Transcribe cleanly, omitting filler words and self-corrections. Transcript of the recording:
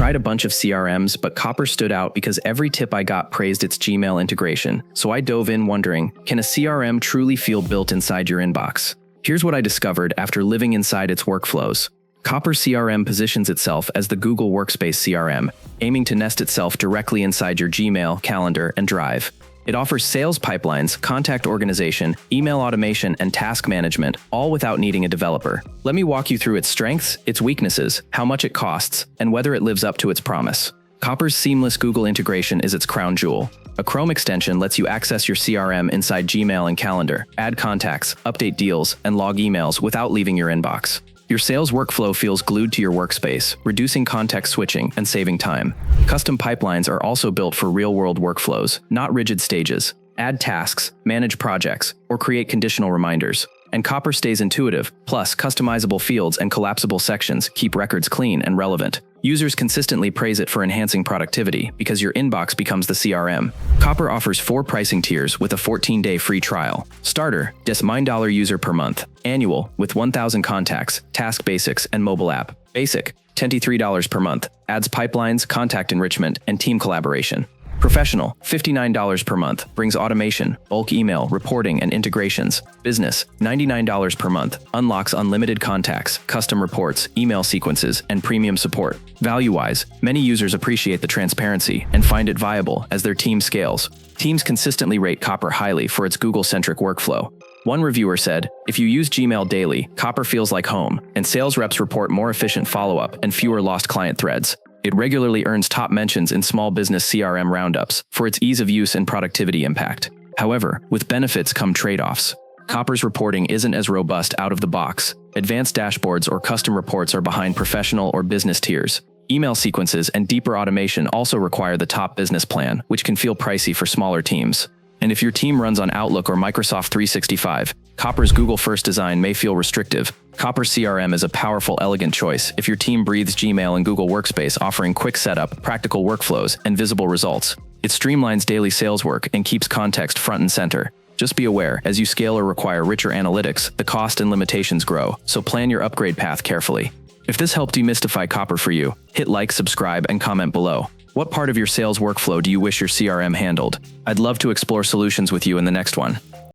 tried a bunch of CRMs, but Copper stood out because every tip I got praised its Gmail integration. So I dove in wondering, can a CRM truly feel built inside your inbox? Here's what I discovered after living inside its workflows. Copper CRM positions itself as the Google Workspace CRM, aiming to nest itself directly inside your Gmail, Calendar, and Drive. It offers sales pipelines, contact organization, email automation, and task management, all without needing a developer. Let me walk you through its strengths, its weaknesses, how much it costs, and whether it lives up to its promise. Copper's seamless Google integration is its crown jewel. A Chrome extension lets you access your CRM inside Gmail and Calendar, add contacts, update deals, and log emails without leaving your inbox. Your sales workflow feels glued to your workspace, reducing context switching and saving time. Custom pipelines are also built for real-world workflows, not rigid stages. Add tasks, manage projects, or create conditional reminders. And Copper stays intuitive, plus customizable fields and collapsible sections keep records clean and relevant. Users consistently praise it for enhancing productivity because your inbox becomes the CRM. Copper offers 4 pricing tiers with a 14-day free trial. Starter, just $9 user per month. Annual, with 1,000 contacts, task basics, and mobile app. Basic, $23 per month. Adds pipelines, contact enrichment, and team collaboration. Professional, $59 per month, brings automation, bulk email, reporting, and integrations. Business, $99 per month, unlocks unlimited contacts, custom reports, email sequences, and premium support. Value-wise, many users appreciate the transparency and find it viable as their team scales. Teams consistently rate Copper highly for its Google-centric workflow. One reviewer said, "If you use Gmail daily, Copper feels like home, and sales reps report more efficient follow-up and fewer lost client threads." It regularly earns top mentions in small business CRM roundups for its ease of use and productivity impact. However, with benefits come trade-offs. Copper's reporting isn't as robust out of the box. Advanced dashboards or custom reports are behind professional or business tiers. Email sequences and deeper automation also require the top business plan, which can feel pricey for smaller teams. And if your team runs on Outlook or Microsoft 365, Copper's Google-first design may feel restrictive. Copper CRM is a powerful, elegant choice if your team breathes Gmail and Google Workspace, offering quick setup, practical workflows, and visible results. It streamlines daily sales work and keeps context front and center. Just be aware, as you scale or require richer analytics, the cost and limitations grow, so plan your upgrade path carefully. If this helped demystify Copper for you, hit like, subscribe, and comment below. What part of your sales workflow do you wish your CRM handled? I'd love to explore solutions with you in the next one.